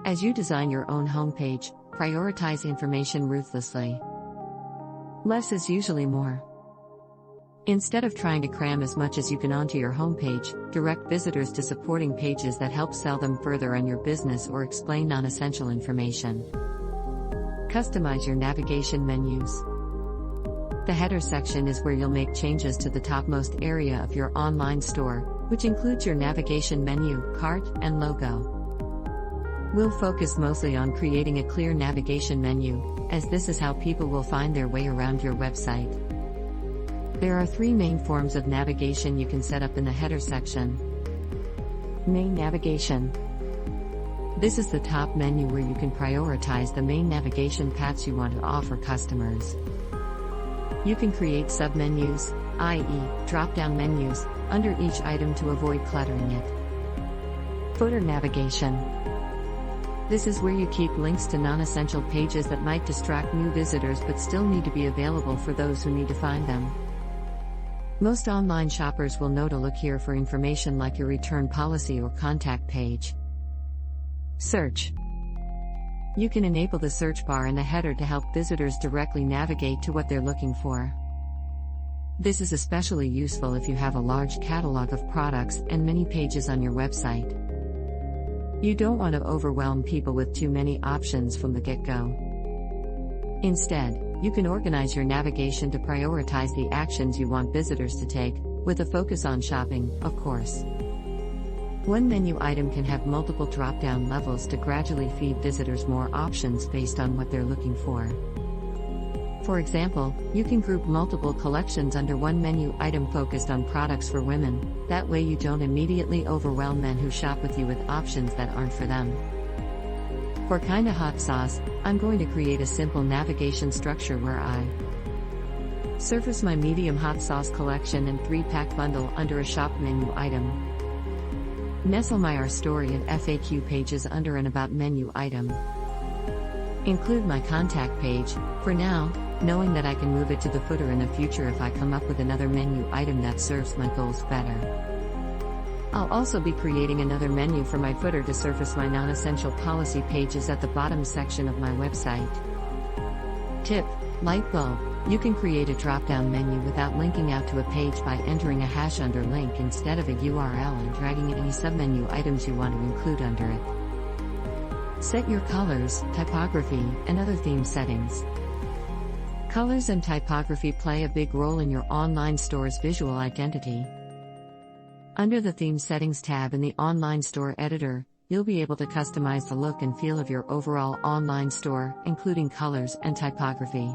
As you design your own homepage, prioritize information ruthlessly. Less is usually more. Instead of trying to cram as much as you can onto your homepage, direct visitors to supporting pages that help sell them further on your business or explain non-essential information. Customize your navigation menus. The header section is where you'll make changes to the topmost area of your online store, which includes your navigation menu, cart, and logo. We'll focus mostly on creating a clear navigation menu, as this is how people will find their way around your website. There are 3 main forms of navigation you can set up in the header section. Main navigation. This is the top menu where you can prioritize the main navigation paths you want to offer customers. You can create submenus, i.e., drop-down menus, under each item to avoid cluttering it. Footer navigation. This is where you keep links to non-essential pages that might distract new visitors but still need to be available for those who need to find them. Most online shoppers will know to look here for information like your return policy or contact page. Search. You can enable the search bar in the header to help visitors directly navigate to what they're looking for. This is especially useful if you have a large catalog of products and many pages on your website. You don't want to overwhelm people with too many options from the get-go. Instead, you can organize your navigation to prioritize the actions you want visitors to take, with a focus on shopping, of course. One menu item can have multiple drop-down levels to gradually feed visitors more options based on what they're looking for. For example, you can group multiple collections under one menu item focused on products for women, that way you don't immediately overwhelm men who shop with you with options that aren't for them. For Kinda Hot Sauce, I'm going to create a simple navigation structure where I surface my medium hot sauce collection and 3-pack bundle under a shop menu item. Nestle my Our Story and FAQ pages under an About menu item. Include my contact page, for now, knowing that I can move it to the footer in the future if I come up with another menu item that serves my goals better. I'll also be creating another menu for my footer to surface my non-essential policy pages at the bottom section of my website. Tip: light bulb. You can create a drop-down menu without linking out to a page by entering a hash under link instead of a URL and dragging any submenu items you want to include under it. Set your colors, typography, and other theme settings. Colors and typography play a big role in your online store's visual identity. Under the Theme Settings tab in the Online Store Editor, you'll be able to customize the look and feel of your overall online store, including colors and typography.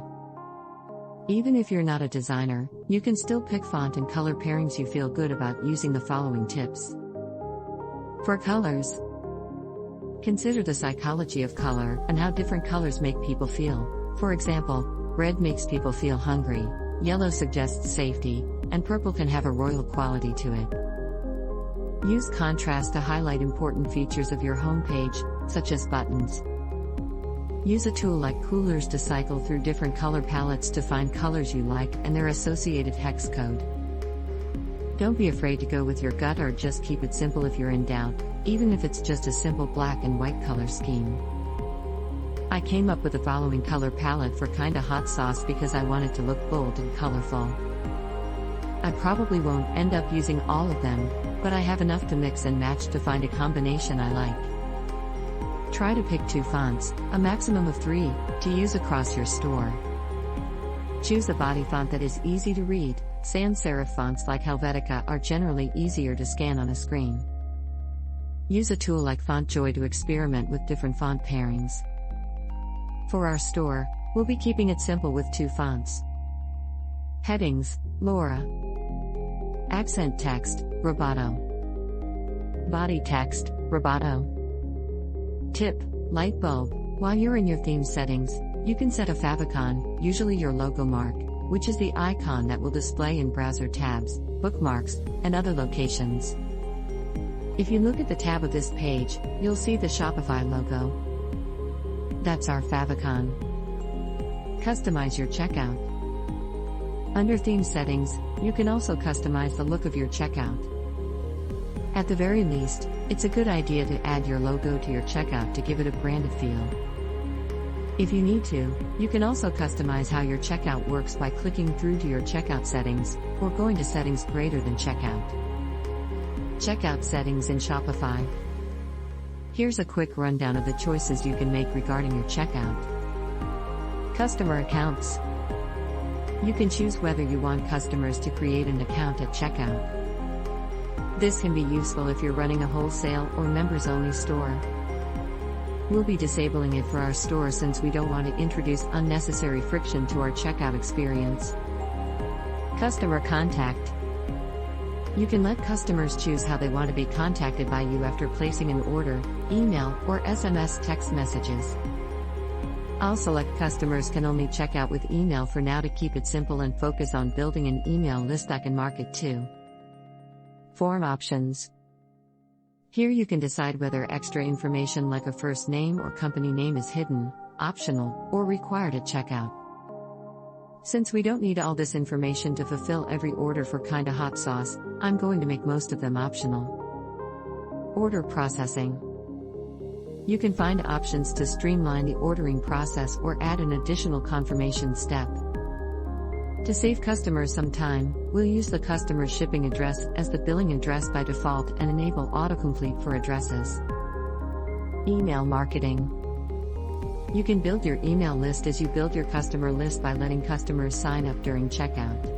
Even if you're not a designer, you can still pick font and color pairings you feel good about using the following tips. For colors, consider the psychology of color and how different colors make people feel. For example, red makes people feel hungry, yellow suggests safety, and purple can have a royal quality to it. Use contrast to highlight important features of your homepage, such as buttons. Use a tool like Coolers to cycle through different color palettes to find colors you like and their associated hex code. Don't be afraid to go with your gut or just keep it simple if you're in doubt, even if it's just a simple black and white color scheme. I came up with the following color palette for Kinda Hot Sauce because I wanted to look bold and colorful. I probably won't end up using all of them, but I have enough to mix and match to find a combination I like. Try to pick 2 fonts, a maximum of 3, to use across your store. Choose a body font that is easy to read. Sans serif fonts like Helvetica are generally easier to scan on a screen. Use a tool like FontJoy to experiment with different font pairings. For our store, we'll be keeping it simple with 2 fonts. Headings: Laura. Accent text: Roboto. Body text: Roboto. Tip: light bulb. While you're in your theme settings, you can set a favicon, usually your logo mark, which is the icon that will display in browser tabs, bookmarks, and other locations. If you look at the tab of this page, you'll see the Shopify logo. That's our favicon. Customize your checkout. Under Theme Settings, you can also customize the look of your checkout. At the very least, it's a good idea to add your logo to your checkout to give it a branded feel. If you need to, you can also customize how your checkout works by clicking through to your checkout settings, or going to settings greater than checkout. Checkout settings in Shopify. Here's a quick rundown of the choices you can make regarding your checkout. Customer accounts. You can choose whether you want customers to create an account at checkout. This can be useful if you're running a wholesale or members-only store. We'll be disabling it for our store since we don't want to introduce unnecessary friction to our checkout experience. Customer contact. You can let customers choose how they want to be contacted by you after placing an order, email, or SMS text messages. I'll select customers can only check out with email for now to keep it simple and focus on building an email list I can market to. Form options. Here you can decide whether extra information like a first name or company name is hidden, optional, or required at checkout. Since we don't need all this information to fulfill every order for Kinda Hot Sauce, I'm going to make most of them optional. Order processing. You can find options to streamline the ordering process or add an additional confirmation step. To save customers some time, we'll use the customer's shipping address as the billing address by default and enable autocomplete for addresses. Email marketing. You can build your email list as you build your customer list by letting customers sign up during checkout.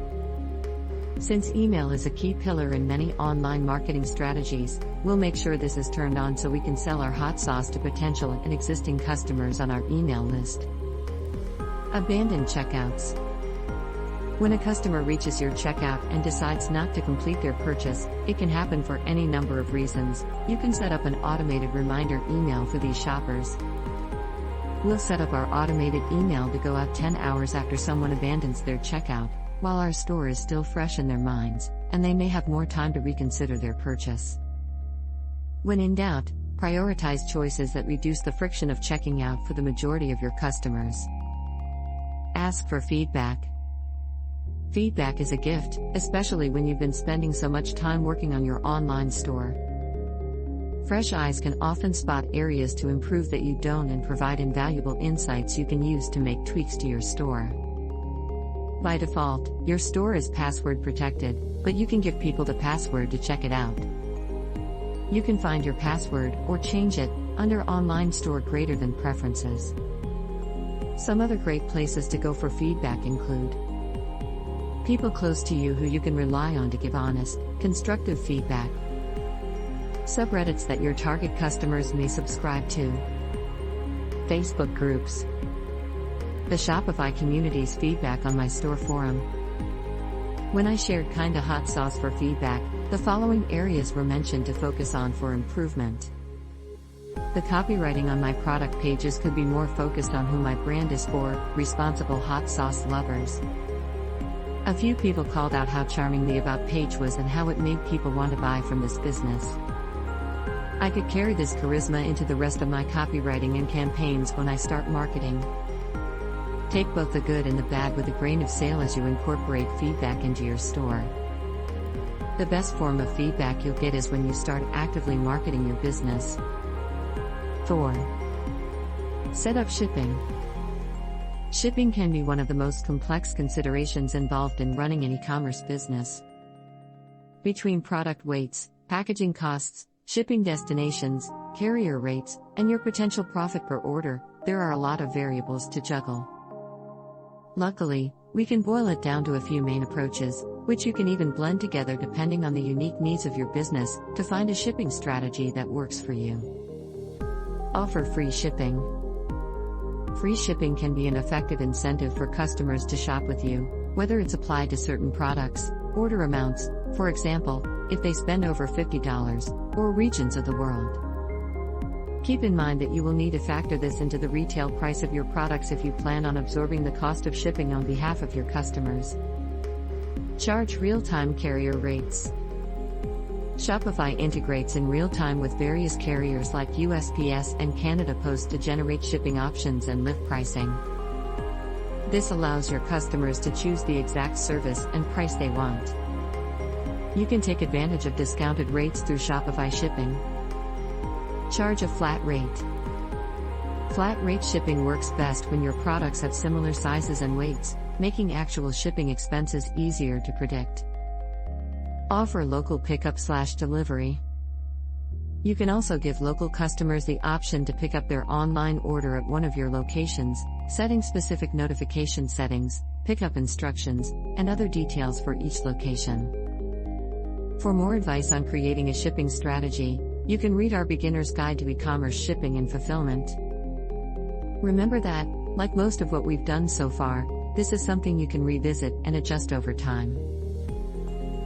Since email is a key pillar in many online marketing strategies, we'll make sure this is turned on so we can sell our hot sauce to potential and existing customers on our email list. Abandoned checkouts. When a customer reaches your checkout and decides not to complete their purchase, it can happen for any number of reasons. You can set up an automated reminder email for these shoppers. We'll set up our automated email to go out 10 hours after someone abandons their checkout, while our store is still fresh in their minds, and they may have more time to reconsider their purchase. When in doubt, prioritize choices that reduce the friction of checking out for the majority of your customers. Ask for feedback. Feedback is a gift, especially when you've been spending so much time working on your online store. Fresh eyes can often spot areas to improve that you don't and provide invaluable insights you can use to make tweaks to your store. By default, your store is password protected, but you can give people the password to check it out. You can find your password or change it under Online Store Greater Than Preferences. Some other great places to go for feedback include people close to you who you can rely on to give honest, constructive feedback. Subreddits that your target customers may subscribe to. Facebook groups. The Shopify community's feedback on my store forum. When I shared Kinda Hot Sauce for feedback, the following areas were mentioned to focus on for improvement. The copywriting on my product pages could be more focused on who my brand is for, responsible hot sauce lovers. A few people called out how charming the About page was and how it made people want to buy from this business. I could carry this charisma into the rest of my copywriting and campaigns when I start marketing. Take both the good and the bad with a grain of salt as you incorporate feedback into your store. The best form of feedback you'll get is when you start actively marketing your business. 4. Set up shipping. Shipping can be one of the most complex considerations involved in running an e-commerce business. Between product weights, packaging costs, shipping destinations, carrier rates, and your potential profit per order, there are a lot of variables to juggle. Luckily, we can boil it down to a few main approaches, which you can even blend together depending on the unique needs of your business, to find a shipping strategy that works for you. Offer free shipping. Free shipping can be an effective incentive for customers to shop with you, whether it's applied to certain products, order amounts, for example, if they spend over $50, or regions of the world. Keep in mind that you will need to factor this into the retail price of your products if you plan on absorbing the cost of shipping on behalf of your customers. Charge real-time carrier rates. Shopify integrates in real time with various carriers like USPS and Canada Post to generate shipping options and lift pricing. This allows your customers to choose the exact service and price they want. You can take advantage of discounted rates through Shopify shipping. Charge a flat rate. Flat rate shipping works best when your products have similar sizes and weights, making actual shipping expenses easier to predict. Offer local pickup/delivery. You can also give local customers the option to pick up their online order at one of your locations, setting specific notification settings, pickup instructions, and other details for each location. For more advice on creating a shipping strategy, you can read our Beginner's Guide to E-commerce Shipping and Fulfillment. Remember that, like most of what we've done so far, this is something you can revisit and adjust over time.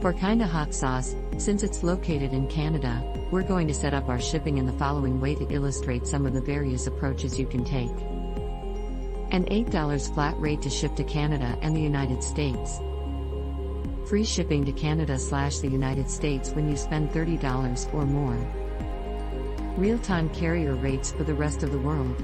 For Kinda Hot Sauce, since it's located in Canada, we're going to set up our shipping in the following way to illustrate some of the various approaches you can take. An $8 flat rate to ship to Canada and the United States. Free shipping to Canada/the United States when you spend $30 or more. Real-time carrier rates for the rest of the world.